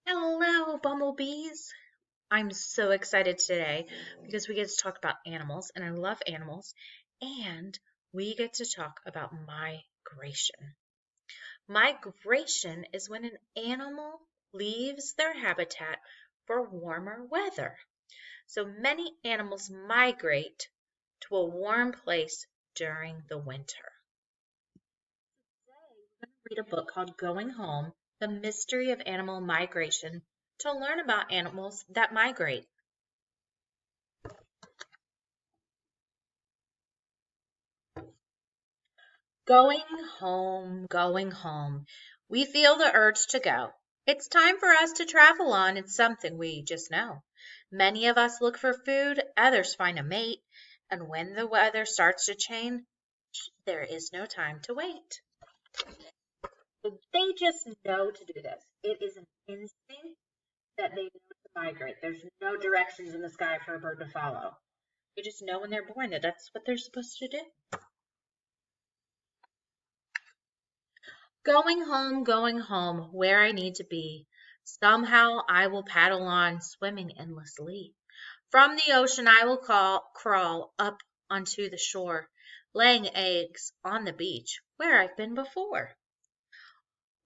Hello, bumblebees. I'm so excited today because we get to talk about animals, and I love animals, and we get to talk about migration. Migration is when an animal leaves their habitat for warmer weather. So many animals migrate to a warm place during the winter. Read a book called Going Home: The Mystery of Animal Migration to learn about animals that migrate. Going home, going home. We feel the urge to go. It's time for us to travel on. It's something we just know. Many of us look for food, others find a mate, and when the weather starts to change, there is no time to wait. So they just know to do this. It is an instinct that they know to migrate. There's no directions in the sky for a bird to follow. They just know when they're born that that's what they're supposed to do. Going home, where I need to be. Somehow I will paddle on, swimming endlessly. From the ocean I will crawl up onto the shore, laying eggs on the beach where I've been before.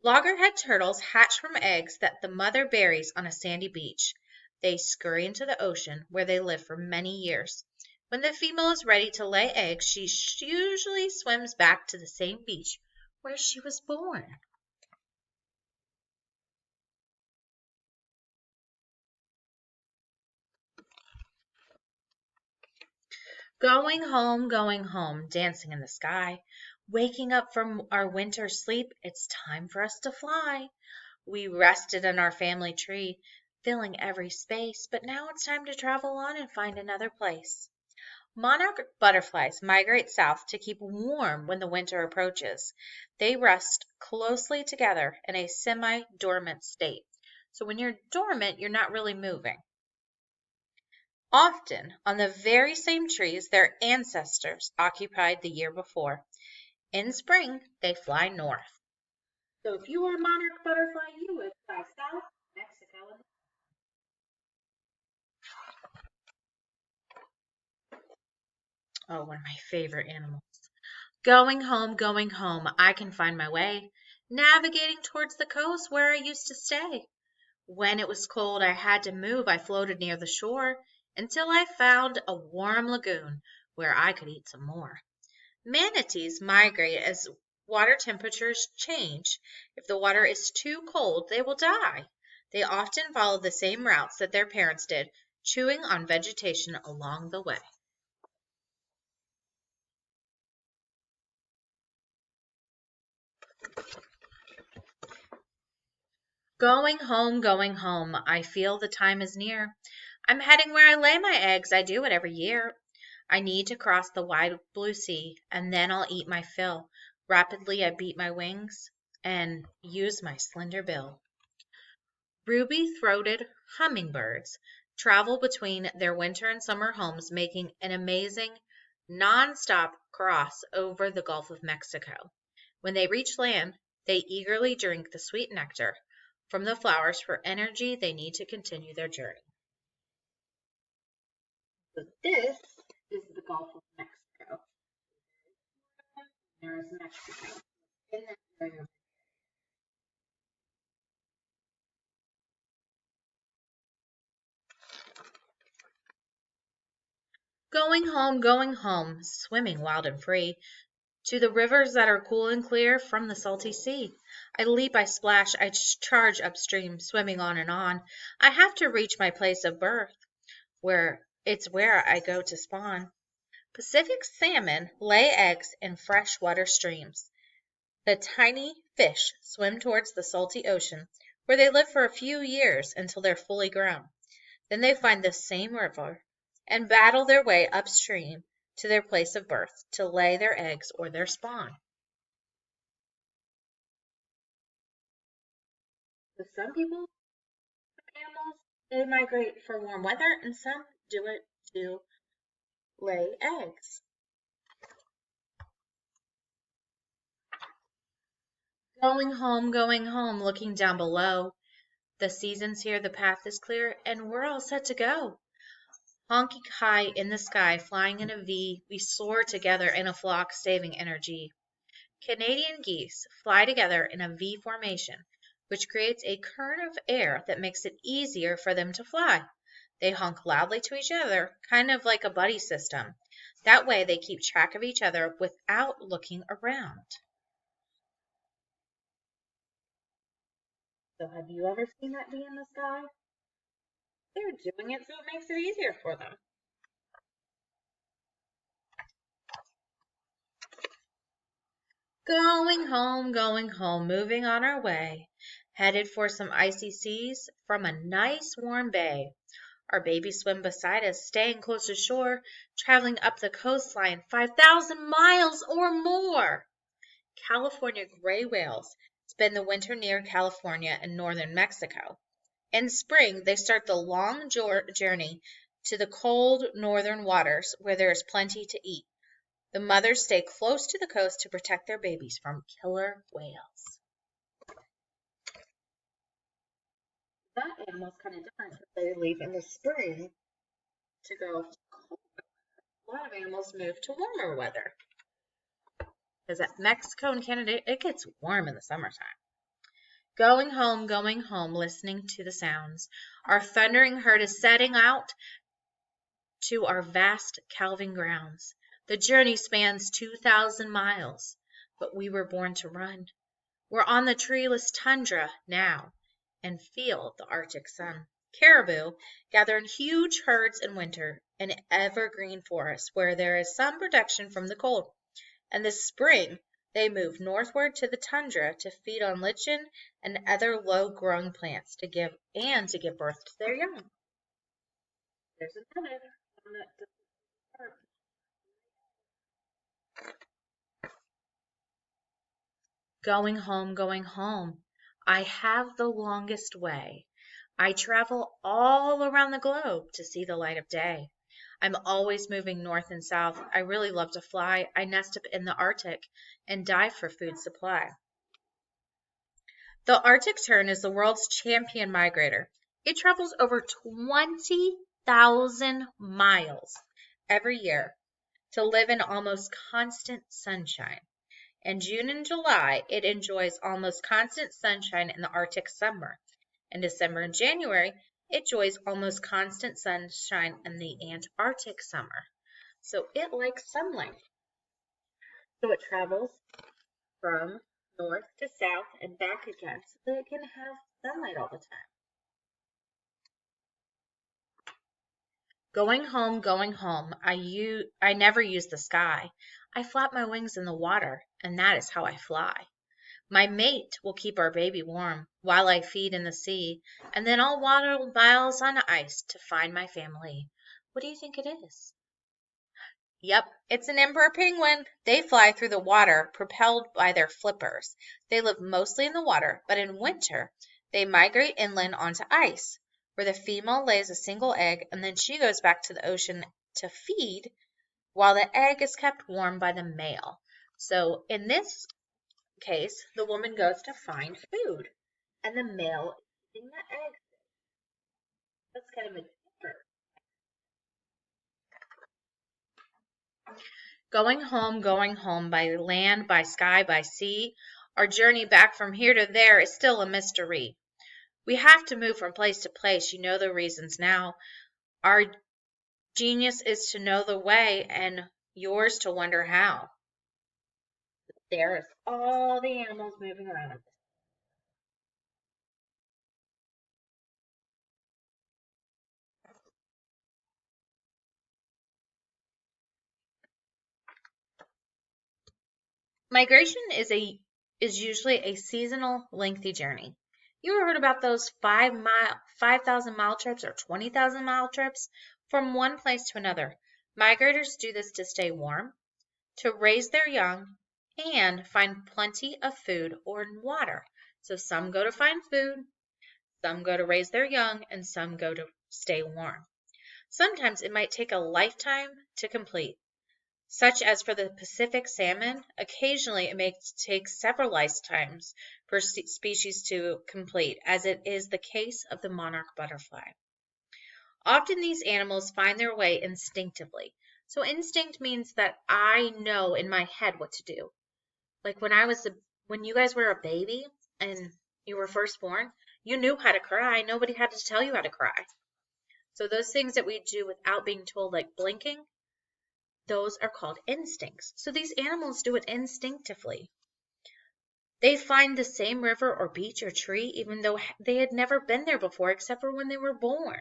Loggerhead turtles hatch from eggs that the mother buries on a sandy beach. They scurry into the ocean, where they live for many years. When the female is ready to lay eggs, she usually swims back to the same beach where she was born. Going home, dancing in the sky. Waking up from our winter sleep, it's time for us to fly. We rested in our family tree, filling every space, but now it's time to travel on and find another place. Monarch butterflies migrate south to keep warm when the winter approaches. They rest closely together in a semi-dormant state. So when you're dormant, you're not really moving. Often on the very same trees their ancestors occupied the year before. In spring, they fly north. So if you were a monarch butterfly, you would fly south, Mexico. Oh, one of my favorite animals. Going home, I can find my way, navigating towards the coast where I used to stay. When it was cold, I had to move. I floated near the shore until I found a warm lagoon where I could eat some more. Manatees migrate as water temperatures change. If the water is too cold, they will die. They often follow the same routes that their parents did, chewing on vegetation along the way. Going home. I feel the time is near. I'm heading where I lay my eggs. I do it every year. I need to cross the wide blue sea, and then I'll eat my fill. Rapidly, I beat my wings and use my slender bill. Ruby-throated hummingbirds travel between their winter and summer homes, making an amazing non-stop cross over the Gulf of Mexico. When they reach land, they eagerly drink the sweet nectar from the flowers for energy they need to continue their journey. So this is the Gulf of Mexico. There is Mexico. In that area. Going home, swimming wild and free, to the rivers that are cool and clear from the salty sea. I leap, I splash, I charge upstream, swimming on and on. I have to reach my place of birth, where I go to spawn. Pacific salmon lay eggs in freshwater streams. The tiny fish swim towards the salty ocean, where they live for a few years until they're fully grown. Then they find the same river and battle their way upstream to their place of birth to lay their eggs or their spawn. So some people, animals, they migrate for warm weather, and some do it to lay eggs. Going home, looking down below. The season's here, the path is clear, and we're all set to go. Honking high in the sky, flying in a V, we soar together in a flock, saving energy. Canadian geese fly together in a V formation, which creates a current of air that makes it easier for them to fly. They honk loudly to each other, kind of like a buddy system. That way they keep track of each other without looking around. So have you ever seen that bee in the sky? They're doing it so it makes it easier for them. going home, moving on our way, headed for some icy seas from a nice warm bay. Our babies swim beside us, staying close to shore, traveling up the coastline 5,000 miles or more. California gray whales spend the winter near California and northern Mexico. In spring, they start the long journey to the cold northern waters where there is plenty to eat. The mothers stay close to the coast to protect their babies from killer whales. That animal's kind of different because they leave in the spring to go cold. A lot of animals move to warmer weather. Because at Mexico and Canada, it gets warm in the summertime. Going home, listening to the sounds. Our thundering herd is setting out to our vast calving grounds. The journey spans 2,000 miles, but we were born to run. We're on the treeless tundra now and feel the Arctic sun. Caribou gather in huge herds in winter in evergreen forests where there is some protection from the cold. And this spring, they move northward to the tundra to feed on lichen and other low-growing plants to give birth to their young. There's another one that doesn't work. Going home. I have the longest way. I travel all around the globe to see the light of day. I'm always moving north and south. I really love to fly. I nest up in the Arctic and dive for food supply. The Arctic tern is the world's champion migrator. It travels over 20,000 miles every year to live in almost constant sunshine. In June and July, it enjoys almost constant sunshine in the Arctic summer. In December and January, it enjoys almost constant sunshine in the Antarctic summer. So it likes sunlight. So it travels from north to south and back again so that it can have sunlight all the time. Going home, I never use the sky. I flap my wings in the water, and that is how I fly. My mate will keep our baby warm while I feed in the sea, and then I'll waddle miles on ice to find my family. What do you think it is? Yep, it's an emperor penguin. They fly through the water, propelled by their flippers. They live mostly in the water, but in winter, they migrate inland onto ice, where the female lays a single egg and then she goes back to the ocean to feed while the egg is kept warm by the male. So in this case, the woman goes to find food and the male is eating the egg. That's kind of a different. Going home by land, by sky, by sea. Our journey back from here to there is still a mystery. We have to move from place to place. You know the reasons now. Our genius is to know the way and yours to wonder how. There's all the animals moving around. Migration is usually a seasonal, lengthy journey. You ever heard about those 5,000 mile trips or 20,000 mile trips from one place to another? Migrators do this to stay warm, to raise their young, and find plenty of food or water. So some go to find food, some go to raise their young, and some go to stay warm. Sometimes it might take a lifetime to complete. Such as for the Pacific salmon, occasionally it may take several lifetimes for species to complete, as it is the case of the monarch butterfly. Often these animals find their way instinctively. So instinct means that I know in my head what to do. Like when you guys were a baby and you were first born, you knew how to cry. Nobody had to tell you how to cry. So those things that we do without being told, like blinking, those are called instincts. So these animals do it instinctively. They find the same river or beach or tree even though they had never been there before except for when they were born.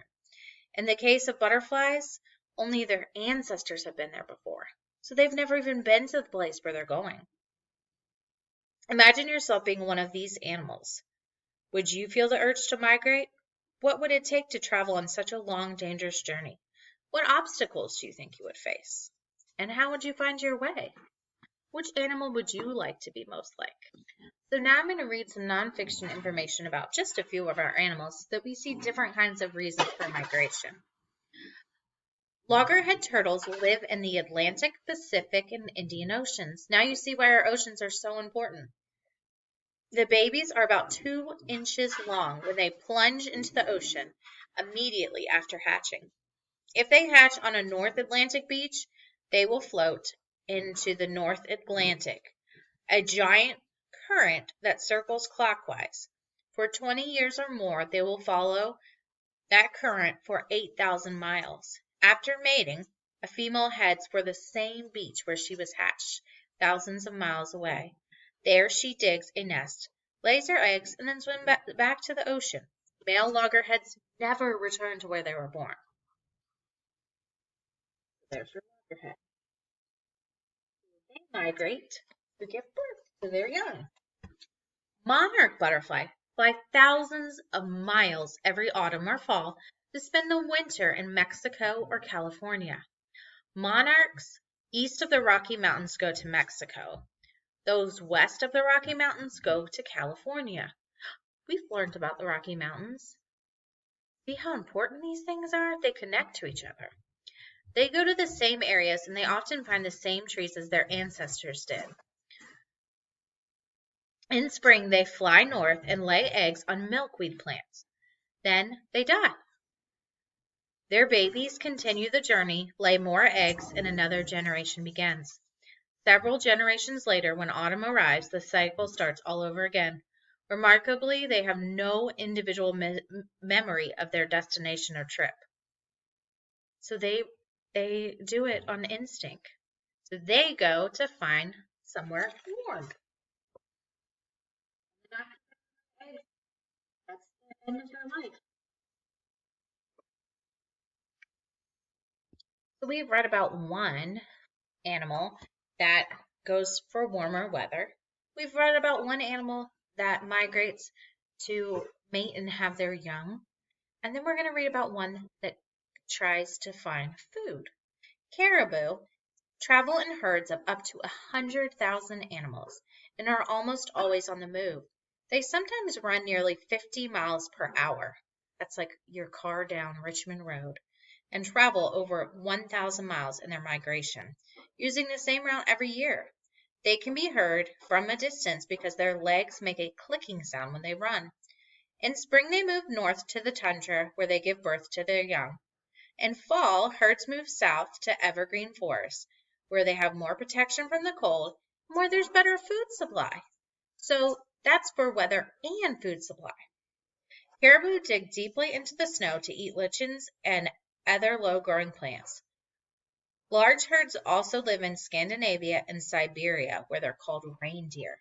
In the case of butterflies, only their ancestors have been there before. So they've never even been to the place where they're going. Imagine yourself being one of these animals. Would you feel the urge to migrate? What would it take to travel on such a long, dangerous journey? What obstacles do you think you would face? And how would you find your way? Which animal would you like to be most like? So now I'm going to read some nonfiction information about just a few of our animals so that we see different kinds of reasons for migration. Loggerhead turtles live in the Atlantic, Pacific, and Indian Oceans. Now you see why our oceans are so important. The babies are about 2 inches long when they plunge into the ocean immediately after hatching. If they hatch on a North Atlantic beach, they will float into the North Atlantic, a giant current that circles clockwise. For 20 years or more, they will follow that current for 8,000 miles. After mating, a female heads for the same beach where she was hatched, thousands of miles away. There she digs a nest, lays her eggs, and then swims back to the ocean. Male loggerheads never return to where they were born. There's your loggerhead. They migrate to give birth to their young. Monarch butterfly fly thousands of miles every autumn or fall to spend the winter in Mexico or California. Monarchs east of the Rocky Mountains go to Mexico. Those west of the Rocky Mountains go to California. We've learned about the Rocky Mountains. See how important these things are? They connect to each other. They go to the same areas and they often find the same trees as their ancestors did. In spring, they fly north and lay eggs on milkweed plants. Then they die. Their babies continue the journey, lay more eggs, and another generation begins. Several generations later, when autumn arrives, the cycle starts all over again. Remarkably, they have no individual memory of their destination or trip. So they do it on instinct. So they go to find somewhere warm. That's the end of their life. So we've read about one animal that goes for warmer weather. We've read about one animal that migrates to mate and have their young. And then we're going to read about one that tries to find food. Caribou travel in herds of up to 100,000 animals and are almost always on the move. They sometimes run nearly 50 miles per hour. That's like your car down Richmond Road. And travel over 1,000 miles in their migration, using the same route every year. They can be heard from a distance because their legs make a clicking sound when they run. In spring, they move north to the tundra where they give birth to their young. In fall, herds move south to evergreen forests where they have more protection from the cold and where there's better food supply. So that's for weather and food supply. Caribou dig deeply into the snow to eat lichens and other low-growing plants. Large herds also live in Scandinavia and Siberia, where they're called reindeer.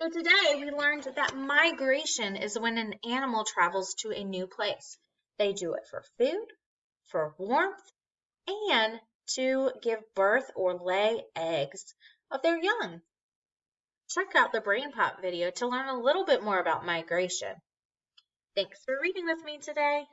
So today we learned that migration is when an animal travels to a new place. They do it for food, for warmth, and to give birth or lay eggs of their young. Check out the Brain Pop video to learn a little bit more about migration. Thanks for reading with me today.